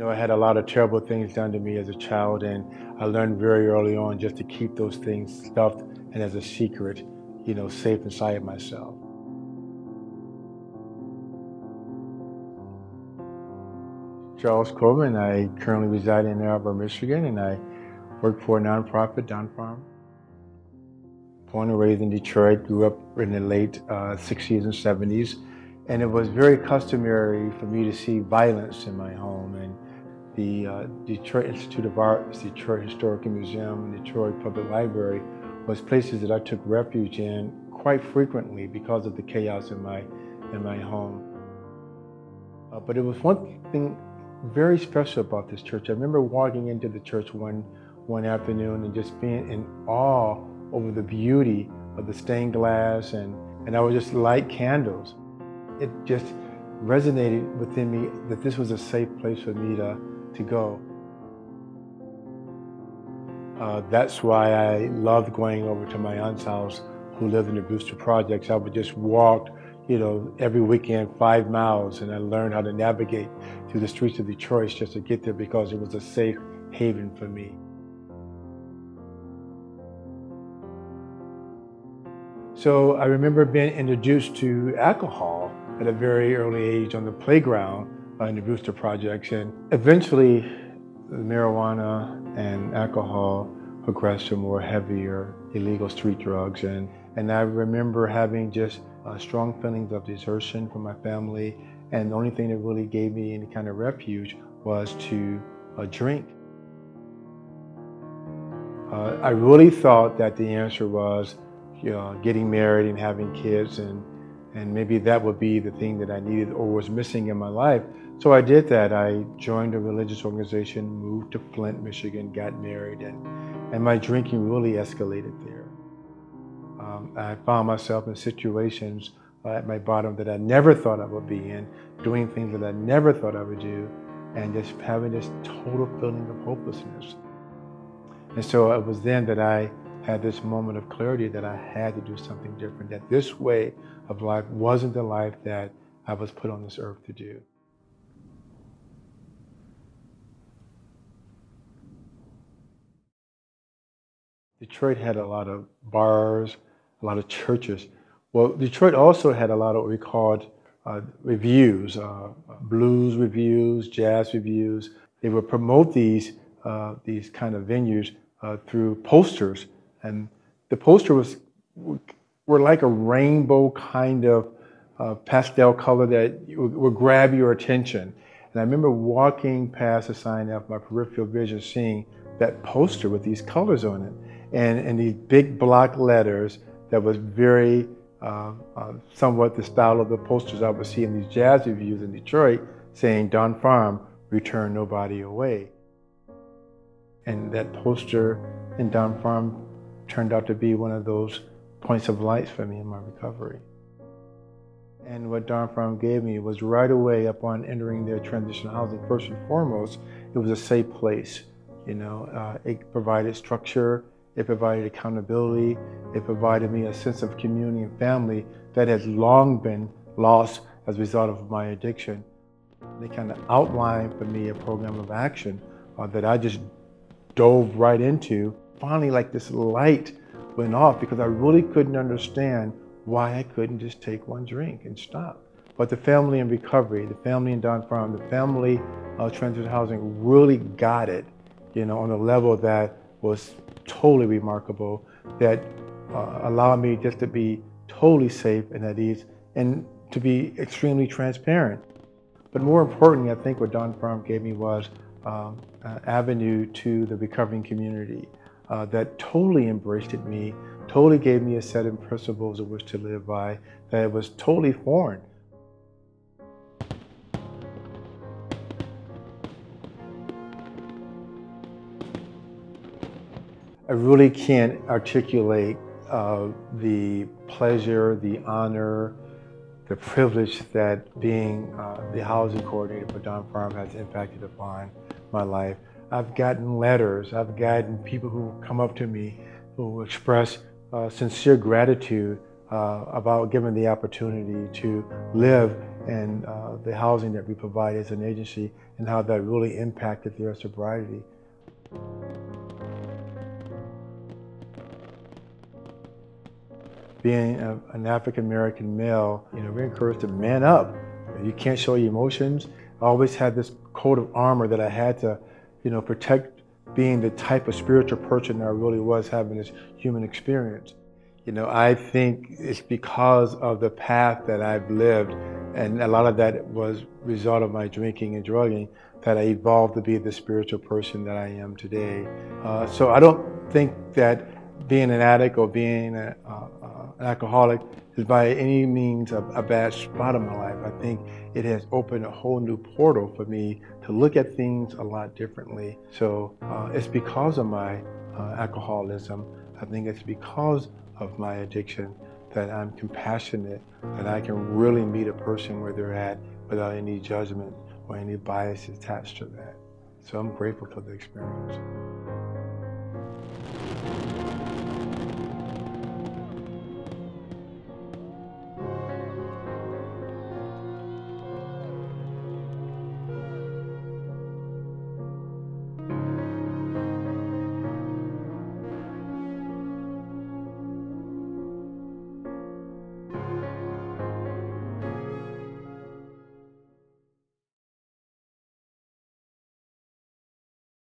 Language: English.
I had a lot of terrible things done to me as a child, and I learned very early on just to keep those things stuffed and as a secret, safe inside myself. Charles Coleman, I currently reside in Ann Arbor, Michigan, and I work for a nonprofit, Don Farm. Born and raised in Detroit, grew up in the late 60s and 70s, and it was very customary for me to see violence in my home. And the Detroit Institute of Arts, Detroit Historical Museum, and Detroit Public Library was places that I took refuge in quite frequently because of the chaos in my home. But it was one thing very special about this church. I remember walking into the church one afternoon and just being in awe over the beauty of the stained glass, and I would just light candles. It just resonated within me that this was a safe place for me to go. That's why I loved going over to my aunt's house, who lived in the Brewster Projects. I would just walk, every weekend 5 miles, and I learned how to navigate through the streets of Detroit just to get there because it was a safe haven for me. So I remember being introduced to alcohol at a very early age on the playground in the Brewster Projects, and eventually marijuana and alcohol progressed to more heavier illegal street drugs, and I remember having just strong feelings of desertion from my family, and the only thing that really gave me any kind of refuge was to drink. I really thought that the answer was getting married and having kids, and maybe that would be the thing that I needed or was missing in my life. So I did that. I joined a religious organization, moved to Flint, Michigan, got married, and my drinking really escalated there. I found myself in situations at my bottom that I never thought I would be in, doing things that I never thought I would do, and just having this total feeling of hopelessness. And so it was then that I had this moment of clarity that I had to do something different, that this way of life wasn't the life that I was put on this earth to do. Detroit had a lot of bars, a lot of churches. Well, Detroit also had a lot of what we called reviews, blues reviews, jazz reviews. They would promote these kind of venues through posters, and the posters were like a rainbow kind of pastel color that would grab your attention. And I remember walking past the sign of my peripheral vision, seeing that poster with these colors on it, and these big block letters that was very somewhat the style of the posters I would see in these jazz reviews in Detroit, saying Don Farm, return nobody away. And that poster in Don Farm turned out to be one of those points of light for me in my recovery. And what Don Farm gave me was right away upon entering their transitional housing, first and foremost, it was a safe place. It provided structure, it provided accountability, it provided me a sense of community and family that has long been lost as a result of my addiction. They kind of outlined for me a program of action that I just dove right into. Finally, like this light went off because I really couldn't understand why I couldn't just take one drink and stop. But the family in recovery, the family in Don Farm, the family of transitional housing really got it, on a level that was totally remarkable, that allowed me just to be totally safe and at ease and to be extremely transparent. But more importantly, I think what Don Farm gave me was an avenue to the recovering community that totally embraced me, totally gave me a set of principles of which to live by that was totally foreign. I really can't articulate the pleasure, the honor, the privilege that being the housing coordinator for Don Farm has impacted upon my life. I've gotten letters, I've gotten people who come up to me who express sincere gratitude about given the opportunity to live in the housing that we provide as an agency and how that really impacted their sobriety. Being an African American male, we're encouraged to man up. You can't show your emotions. I always had this coat of armor that I had to, protect being the type of spiritual person that I really was, having this human experience. I think it's because of the path that I've lived, and a lot of that was a result of my drinking and drugging, that I evolved to be the spiritual person that I am today. So I don't think that being an addict or being an alcoholic is by any means a bad spot in my life. I think it has opened a whole new portal for me to look at things a lot differently. So it's because of my alcoholism. I think it's because of my addiction that I'm compassionate, that I can really meet a person where they're at without any judgment or any bias attached to that. So I'm grateful for the experience.